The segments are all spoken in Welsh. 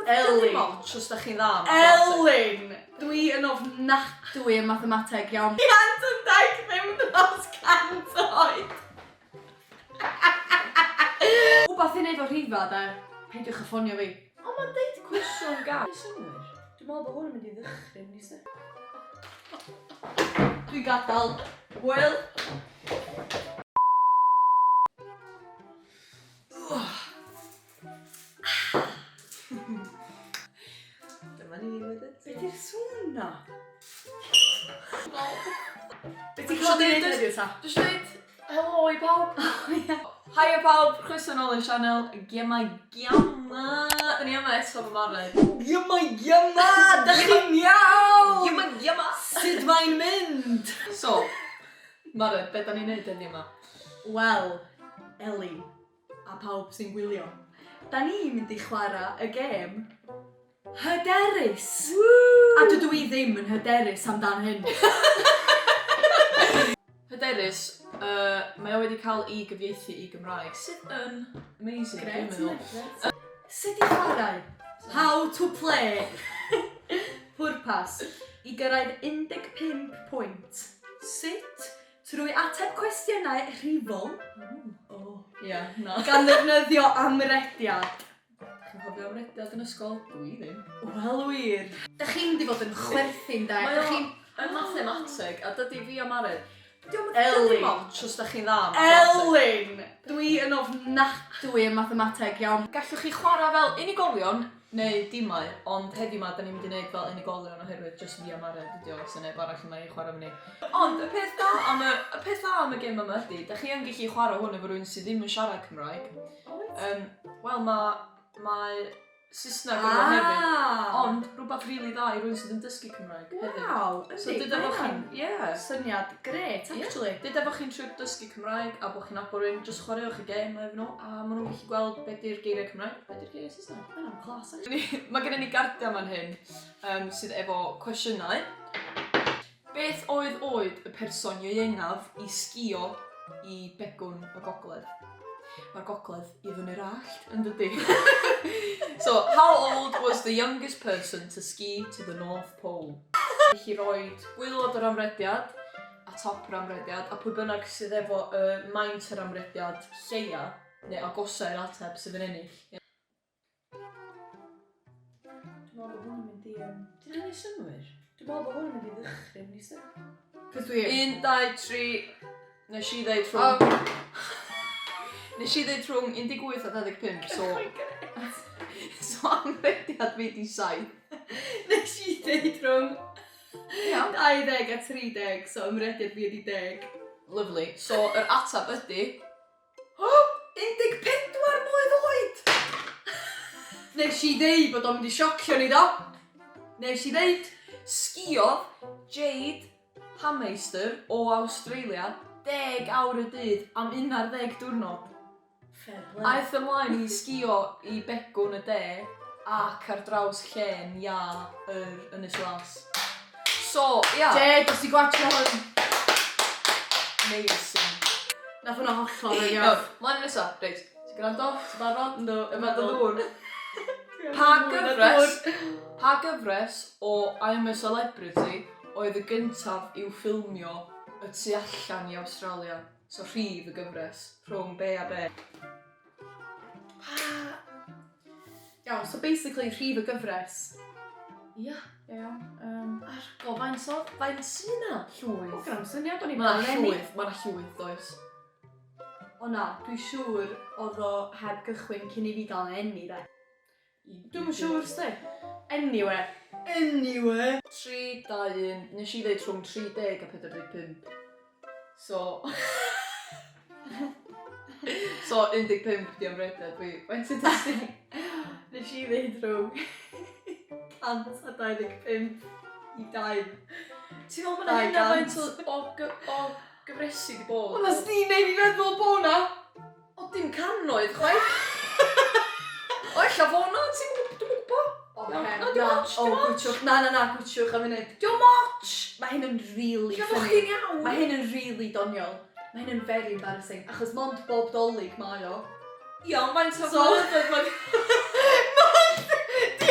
Elin. Moch os da chi'n dda. Elin! Dwi yn ofnadwy yn mathemateg iawn. Riant yn 25% oed. Wbath i neud o rhifa de, peidiwch a ffonio fi. O, mae'n deud cwestiwn gaf. Dwi'n meddwl bod hwn yn mynd i ddychryn, ni se. Dwi'n gadael. Wel. Dyma ni wedi. Be di'r sŵn na? Be ti'n Jyst cael ei deud- wneud heddiw ta? Jyst dweud helo i pawb. Hiya pawb, croeso nôl i'r sianel Gemau. Da ni yma eto fy marad. Gyma! Da chi'n iawn! Gema! Sut mae'n mynd? So, marad, be da ni'n neud heddiw yma? Wel, Elin a pawb sy'n gwylio, da ni'n mynd i chwarae y gêm HYDERUS. A dydw i ddim yn hyderus amdan hyn. HYDERUS, mae o wedi cael ei gyfieithu i Gymraeg, sydd yn amazing, dwi'n meddwl. Sut i chwarae? How to play. Pwrpas, i gyrraedd 15 pwynt. Sut? Trwy ateb cwestiynau rhifol. Ie, na. Gan ddefnyddio amrediad. Chi'n cofio amrediad yn ysgol? Dwi ddim. Wel wir. Da chi'n mynd i fod yn chwerthin da. Mae o yn mathemateg, a dydy fi am aredd. Dydy Elin. moch os da chi'n dda. Elin! Dwi yn ofnadwy yn mathemateg iawn. Gallwch chi chwarae fel unigolion neu dimau, ond heddiw ma da ni'n mynd i wneud fel unigolion oherwydd jyst fi am aredd ydi o, sy'n neb arall yma i chwarae fyny. Ond y peth da am y gêm yma ydi, da chi yn gallu chwarae hwn efo rhywun sydd ddim yn siarad Cymraeg. Wel, mae Saesneg yn hefyd, ond rhywbeth rili dda i rhywun sydd yn dysgu Cymraeg hefyd. Waw, So dyd efo chi'n, syniad gret, actually. Dyd efo chi'n trwy dysgu Cymraeg a bod chi'n nabod rhywun, jyst chwaraewch y gêm efo nhw, a maen nhw'n gallu gweld beth di'r geiriau Cymraeg, beth di'r geiriau Saesneg. Mae'n clas, actually. Mae gennym ni gardiau man hyn sydd efo cwestiynau. Beth oedd y person ieuengaf i sgïo i begwn y gogledd? Mae'r gogledd i fyny'r allt, yn dydi? So, how old was the youngest person to ski to the North Pole? Chi roed gwylod yr amrediad a top yr amrediad, a pwy bynnag sydd efo maint yr amrediad lleia, neu agosau'r ateb sydd yn ennill. Dwi'n meddwl bod hwn yn mynd i... Dwi'n ei synwyr? Dwi'n meddwl bod hwn yn mynd i ddychryn, ni se? Cos dwi... 1, 2, 3... Nes i ddeud rhwng... Nes i ddeud rhwng 18 a 25, so... So amrediad fi di 7. Nes i ddeud rhwng Iawn. 20 a 30, so ymrediad fi ydi 10. Lovely. So, yr atab ydi... 14 mlwydd oed! Nes i ddeud bod o'n mynd i siocio ni do. Nes i ddeud. Sgïodd Jade Hameister o Australia 10 awr y dydd am 11 diwrnod. Aeth ymlaen i sgïo i begwn y de ac ar draws llen ia yr Ynys Las. So, ia. Jed, os i gwachio hwn. Amazing. Nath hwnna hollol yn iawn. Mlaen nesa, reit. Ti'n gwrando? Ti'n barod? No, Yma dy ddŵr. Pa gyfres o I'm a Celebrity oedd y gyntaf i'w ffilmio y tu allan i Australia? So rhif y gyfres, rhwng be a be. Iawn, so basically rhif y gyfres. Ia. Iawn. Faint sy'n yna? Llwyth. O, gran syniad, o'n i Mae fel yna llwyth, does. O na, dwi'n siŵr oedd o heb gychwyn cyn i fi gael yn enni de. Dwi'n siŵr sti. Anyway. 3, 2, 1, nes i ddeud rhwng 30 a 45. So... So 15 di amrediad fi. Faint sy'n dysgu? Nes i ddeud rhwng 100 a 25 i 2. Ti'n meddwl mae'n hynna faint o gyfresu di bod? O, nas ni'n neud i feddwl bo' na. O, dim cannoedd, chwaith. O, ella fo na, ti'n gwybod? Gwtwch. Na, gwtwch am hynny. Diolch much! Mae hyn yn really funny. Mae hyn yn really doniol. Mae hyn yn very embarrassing. Achos mond bob dolyg mae o. Iawn, faint o So- flynyddoedd mae... Di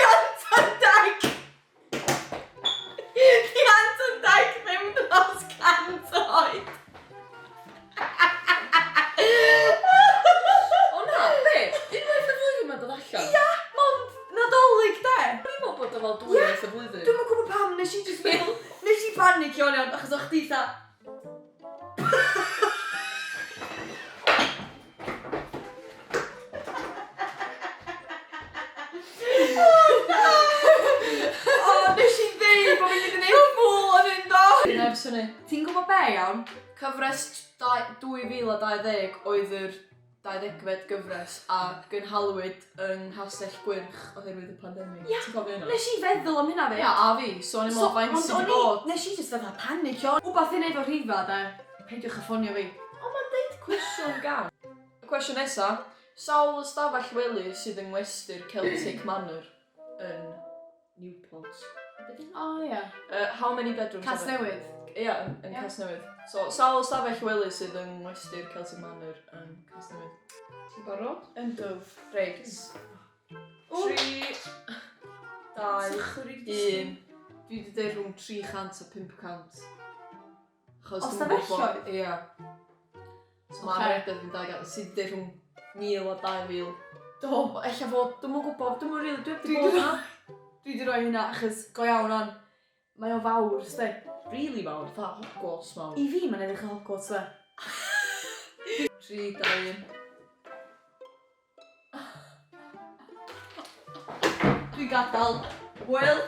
fel 2 waith y flwyddyn. Dwi'm yn gwybod pam, nes i just meddwl, nes i panicio o'n iawn, achos o'ch chdi tha... Nes i ddeud bod fi'n mynd i neud ffwl o'n hyn do! Neb syni. Ti'n gwybod be iawn? Cyfres 2020 oedd yr 20fed gyfres a gynhalwyd yn Hastell Gwyrch oherwydd y pandemig. Ia, Ti'n cofio hynna? nes i feddwl am hynna fe. Ia, a fi, so o'n i'n meddwl faint sydd wedi bod. Nes i just fatha panicio. Wbath i neud o rhifa de. Peidiwch â ffonio fi. O, ma'n deud cwestiwn gan. Y cwestiwn nesa, sawl ystafell wely sydd yng ngwesty'r Celtic Manor yn Newport? O ia. How many bedrooms? Casnewydd. Ia, yn Casnewydd. So, sawl ystafell wely sydd yng ngwesty'r Celtic Manor yn Casnewydd? Ti'n barod? Yndw. Reit. 3, 2, 1. Dwi wedi deud rhwng 300 a 500. O stafelloedd? Ia. So mae'r redeg yn 200. Sydd wedi deud rhwng 1000 a 2000. Do. Ella fod, dwi'm yn gwybod, dwi'm yn rili, dwi wedi bod yna. Dwi wedi rhoi hynna achos go iawn on. Mae o fawr, sdi. Rili fawr, dda Hogwarts mawr. I fi mae'n edrych o Hogwarts fe. 3, 2, 1. Dwi'n gadael. Wel.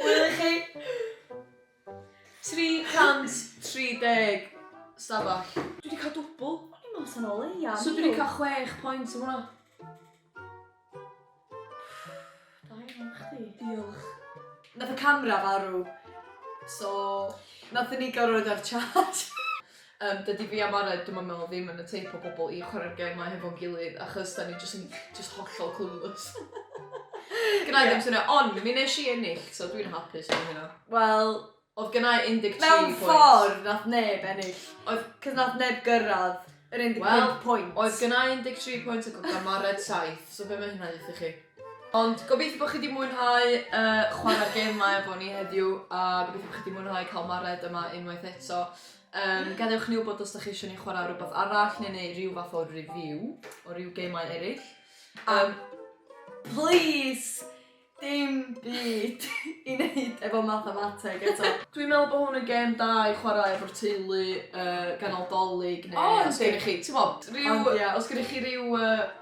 Wel i chi. 330 stafell. Dwi wedi cael dwbl. O'n i'n meddwl sa'n o leia. So dwi wedi cael 6 points am hwnna. Da iawn chdi. Diolch. Nath y camera farw. So, nath ni gael roed ar charge. Dydy fi a Mae'r, dwi'n meddwl ddim yn y teip o bobl i chwarae'r gemau hefo'n gilydd, achos da ni just hollol clueless. Gynnau ddim syniad, ond mi nes i ennill, so dwi'n hapus am hynna. Wel, Oedd gynnau 13 mewn points. ffordd nath neb ennill. Oedd- Cos nath neb gyrraedd yr 15 Wel, pwynt. Oedd gynnau 13 pwynt ac oedd gan Mae'r 7, so be mae hynna ddeitha chi? Ond gobeithio bod chi wedi mwynhau chwarae'r gemau efo ni heddiw, a gobeithio bod chi wedi mwynhau cael Mae'r yma unwaith eto. Gadewch ni wybod os ydych chi eisiau ni chwarae rhywbeth arall neu rhyw fath o review o ryw gemau eraill. Please, dim byd i wneud efo mathemateg eto. Dwi'n meddwl bod hwn yn gem da i chwarae efo'r teulu ganol dolyg neu os gennych chi, ti'n bod, os gennych chi ryw...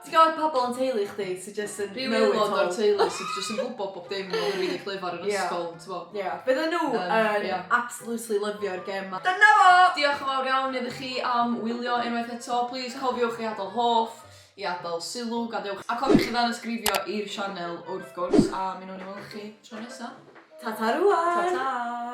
Ti'n gwybod pobl yn teulu chdi sydd jyst yn Ryw aelod o'r teulu sydd jyst yn gwybod bob dim oedd yn rili clyfar yn ysgol, ti'n bod? Ie, bydden nhw yn ie. absolutely lyfio'r gem ma. Dyna fo! Diolch yn fawr iawn iddo chi am wylio unwaith eto. Please cofiwch i adael hoff, i adael sylw, gadewch. A cofiwch i ddangosgrifio i'r sianel wrth gwrs, a mi nhw'n i weld chi tro nesaf. Ta-ta rwan! Ta-ta!